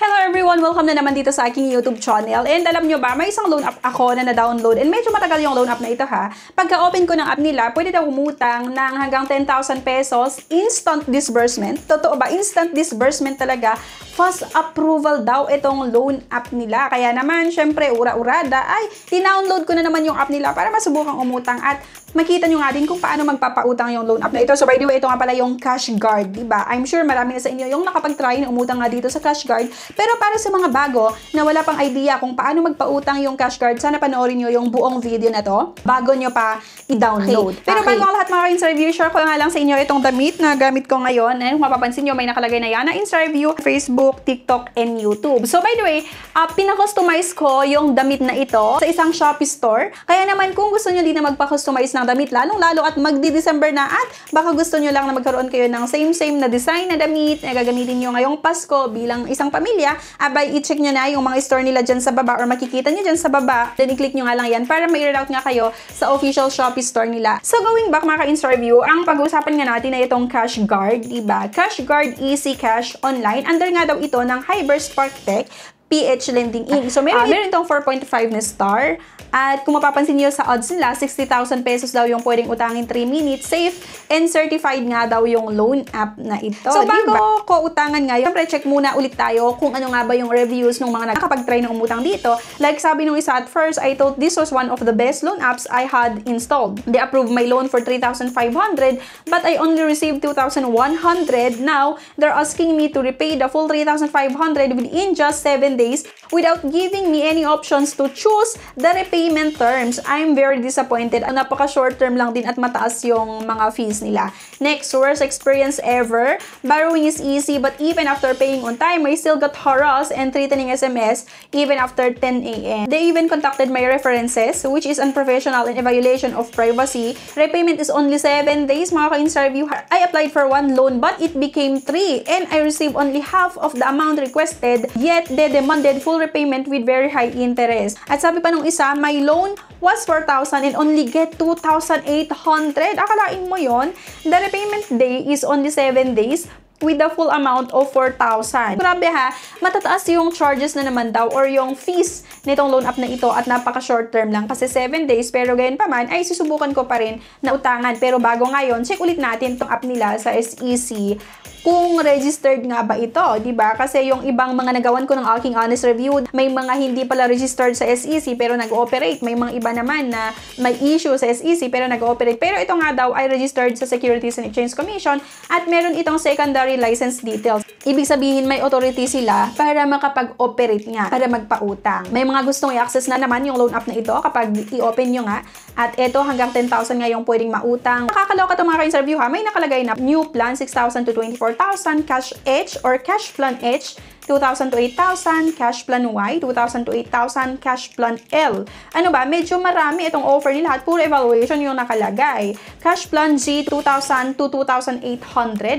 Hello everyone! Welcome na naman dito sa aking YouTube channel. And alam nyo ba, may isang loan app ako na na-download. And medyo matagal yung loan app na ito ha. Pagka-open ko ng app nila, pwede daw umutang ng hanggang 10,000 pesos instant disbursement. Totoo ba? Instant disbursement talaga. Fast approval daw itong loan app nila. Kaya naman, syempre, ura-urada, ay, dinownload ko na naman yung app nila para masubukang umutang at makita nyo nga din kung paano magpapautang yung loan app na ito. So by the way, ito nga pala yung CashGuard, diba? I'm sure marami na sa inyo yung nakapag-try na umutang nga dito sa CashGuard. Pero para sa mga bago na wala pang idea kung paano magpautang yung CashGuard, sana panoorin nyo yung buong video na to bago nyo pa i-download. Okay. Pero bago ang lahat mga ka-Instar-View, share ko nga lang sa inyo itong damit na gamit ko ngayon. And kung mapapansin nyo, may nakalagay na yan na Instar-View, Facebook, TikTok, and YouTube. So by the way, pinakustomize ko yung damit na ito sa isang Shopee store. Kaya naman kung gusto nyo din na magpa-customize ng damit, lalong-lalo at magdi-December na at baka gusto nyo lang na magkaroon kayo ng same-same na design na damit na gagamitin nyo ngayong Pasko bilang isang pamilya, abay, i-check nyo na yung mga store nila dyan sa baba or makikita nyo dyan sa baba. Then, i-click nyo nga lang yan para ma-route nga kayo sa official Shopee store nila. So, going back mga ka-Instar-View, ang pag-uusapan nga natin na itong CashGuard, diba? CashGuard Easy Cash Online. Under nga daw ito ng Hyberspark Tech PH Lending Inc. So, meron itong 4.5 na star. At kung mapapansin niyo sa odds nila, 60,000 pesos daw yung pwedeng utangin 3 minutes. Safe and certified nga daw yung loan app na ito. So, bago ko utangan ngayon, siyempre check muna ulit tayo kung ano nga ba yung reviews ng mga nakakapag-try ng umutang dito. Like sabi nung isa at first, I thought this was one of the best loan apps I had installed. They approved my loan for 3,500 but I only received 2,100. Now, they're asking me to repay the full 3,500 within just 7 days without giving me any options to choose the repayment terms. I'm very disappointed. Ang napaka-short term lang din at mataas yung mga fees nila. Next, worst experience ever. Borrowing is easy but even after paying on time, I still got harassed and threatening SMS even after 10 a.m. They even contacted my references, which is unprofessional and a violation of privacy. Repayment is only 7 days, mga ka-Instar-View. I applied for one loan but it became 3 and I received only half of the amount requested, yet they demanded full repayment with very high interest. At sabi pa nung isa, my loan was 4,000 and only get 2,800. Akalain mo yon? The repayment day is only 7 days with the full amount of 4,000. Grabe ha, matataas yung charges na naman daw or yung fees nitong loan app na ito at napaka short term lang kasi 7 days pero gayon pa man ay susubukan ko pa rin na utangan. Pero bago ngayon, check ulit natin itong app nila sa SEC kung registered nga ba ito, di ba? Kasi yung ibang mga nagawan ko ng aking honest review, may mga hindi pala registered sa SEC pero nag-ooperate. May mga iba naman na may issue sa SEC pero nag-ooperate. Pero ito nga daw ay registered sa Securities and Exchange Commission at meron itong secondary license details. Ibig sabihin may authority sila para makapag-operate nga, para magpautang. May mga gustong i-access na naman yung loan app na ito kapag i-open nyo nga. At ito hanggang 10,000 nga yung pwedeng mautang. Nakakaloka itong mga ka-Instar-View ha. May nakalagay na new plan 6,000 to 24,000, Cash H or Cash Plan H 2,000 to 8,000, Cash Plan Y, 2,000 to 8,000, Cash Plan L. Ano ba? Medyo marami itong offer nila at puro evaluation yung nakalagay. Cash Plan G, 2,000 to 2,800.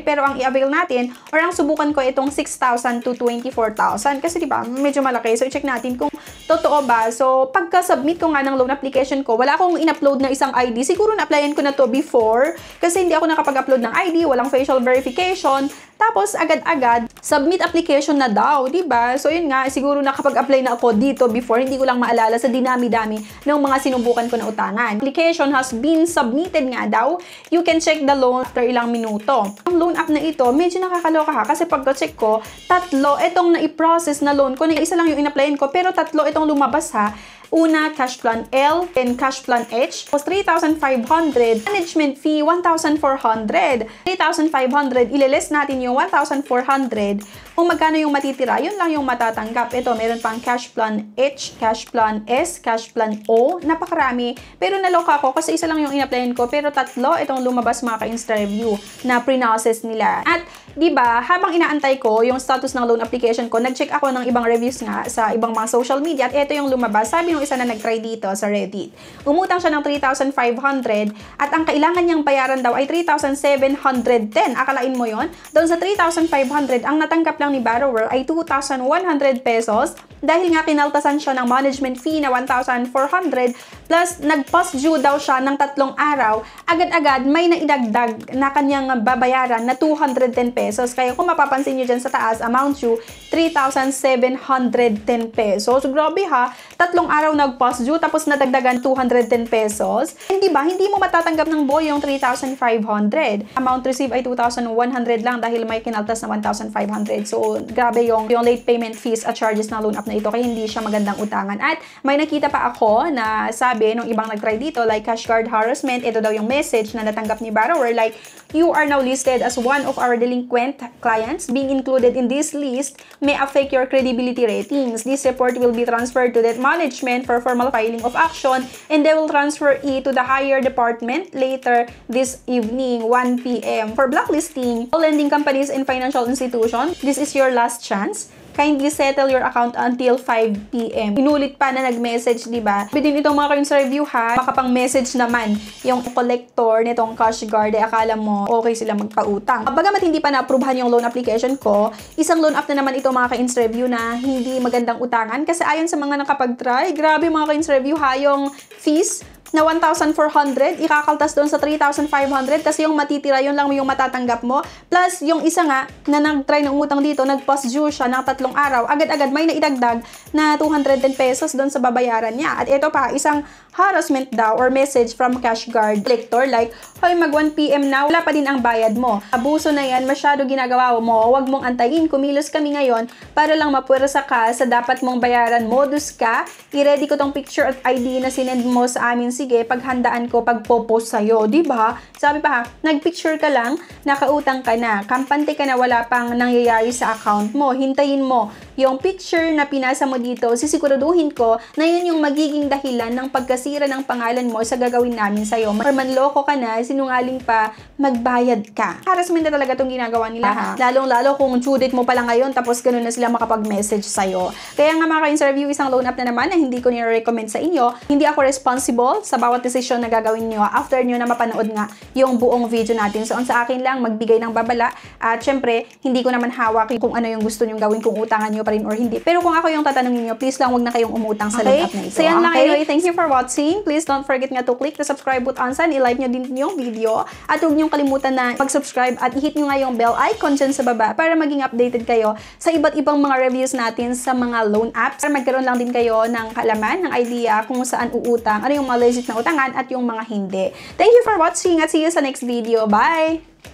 Pero ang i-avail natin, or ang subukan ko itong 6,000 to 24,000. Kasi diba, medyo malaki. So, i-check natin kung totoo ba. So, pagka-submit ko nga ng loan application ko, wala akong in-upload na isang ID. Siguro na-applyan ko na to before. Kasi hindi ako nakapag-upload ng ID, walang facial verification. Tapos, agad-agad, submit application na daw, diba? So, yun nga, siguro nakapag-apply na ako dito before. Hindi ko lang maalala sa dinami-dami ng mga sinubukan ko na utangan. Application has been submitted nga daw. You can check the loan after ilang minuto. Ang loan app na ito, medyo nakakaloka ha. Kasi pagka-check ko, tatlo itong na-i-process na loan ko. Isa lang yung in-applyan ko, pero tatlo itong lumabas ha. Una, Cash Plan L, and Cash Plan H was 3,500. Management fee, 1,400. 3,500, ililist natin yung 1,400. Kung magkano yung matitira, yun lang yung matatanggap. Ito, meron pang Cash Plan H, Cash Plan S, Cash Plan O. Napakarami. Pero naloka ko kasi isa lang yung in-applyan ko. Pero tatlo itong lumabas mga ka-Instar-View na pre-process nila. At, diba, habang inaantay ko yung status ng loan application ko, nag-check ako ng ibang reviews nga sa ibang mga social media at ito yung lumabas. Sabi nung isa na nag-try dito sa Reddit. Umutang siya ng 3,500 at ang kailangan niyang bayaran daw ay 3,710. Akalain mo yon? Doon sa 3,500, ang natanggap lang ni borrower ay 2,100 pesos dahil nga kinaltasan siya ng management fee na 1,400 plus nag-past due daw siya ng 3 araw, agad-agad may naidagdag na kanyang babayaran na 210 pesos. Kaya kung mapapansin nyo dyan sa taas, amount due 3,710 pesos. So, grabe ha, 3 araw nag-past due tapos nadagdagan 210 pesos. Hindi ba? Hindi mo matatanggap ng buo yung 3,500. Amount received ay 2,100 lang dahil may kinaltas na 1,500. So, grabe yung late payment fees at charges ng loan app na ito kaya hindi siya magandang utangan. At may nakita pa ako na sabi nung ibang nag-try dito like cash card harassment, ito daw yung message na natanggap ni borrower like, you are now listed as one of our delinquent clients. Being included in this list may affect your credibility ratings. This report will be transferred to debt management for formal filing of action and they will transfer it to the higher department later this evening, 1 p.m. For blacklisting, all lending companies and financial institutions, this is your last chance. Kindly settle your account until 5 p.m. Inulit pa na nag-message, di ba? Bidin itong mga coins review ha, makapang-message naman yung collector nitong cash guard, akala mo okay sila magpautang. Bagamat hindi pa na-approvehan yung loan application ko, isang loan app na naman ito mga coins review na hindi magandang utangan kasi ayon sa mga nakapag-try, grabe mga coins review ha, yung fees na 1,400, ikakaltas doon sa 3,500, kasi yung matitira, yun lang yung matatanggap mo. Plus, yung isa nga, na nag-try ng utang dito, nag-past due siya ng 3 araw, agad-agad may naidagdag na 210 pesos doon sa babayaran niya. At ito pa, isang harassment daw or message from cash guard collector like, hoy, mag 1 p.m. na, wala pa din ang bayad mo. Abuso na yan, masyado ginagawa mo, huwag mong antayin, kumilos kami ngayon para lang mapuwersa ka sa dapat mong bayaran. Modus ka, i-ready ko tong picture at ID na sinend mo sa amin, sige, paghandaan ko, pagpo-post sa'yo, diba? Sabi pa ha, nag-picture ka lang, nakautang ka na, kampante ka na, wala pang nangyayari sa account mo, hintayin mo yung picture na pinasa mo dito, sisiguraduhin ko na yun yung magiging dahilan ng pagkasira ng pangalan mo sa gagawin namin sa'yo. Or manloko ka na, sinungaling pa, magbayad ka. Harassment na talaga itong ginagawa nila ha. Lalong-lalo kung due date mo pala ngayon, tapos ganun na sila makapag-message sa'yo. Kaya nga mga ka-interview, isang loan app na naman na hindi ko nire-recommend sa inyo. Hindi ako responsible sa bawat desisyon na gagawin nyo after nyo na mapanood nga yung buong video natin. So, ang sa akin lang, magbigay ng babala. At syempre, hindi ko naman hawak kung ano yung gusto nyo gawin, kung utangan nyo pa rin or hindi. Pero kung ako yung tatanungin nyo, please lang wag na kayong umutang sa loan app na ito. So, yan lang anyway. Thank you for watching. Please don't forget nga to click the subscribe button and i-like nyo din yung video. At huwag nyo kalimutan na mag-subscribe at i-hit nyo nga yung bell icon dyan sa baba para maging updated kayo sa iba't ibang mga reviews natin sa mga loan apps. Para magkaroon lang din kayo ng kaalaman, ng idea kung saan uutang, ano yung mga legit na utangan at yung mga hindi. Thank you for watching at see you sa next video. Bye!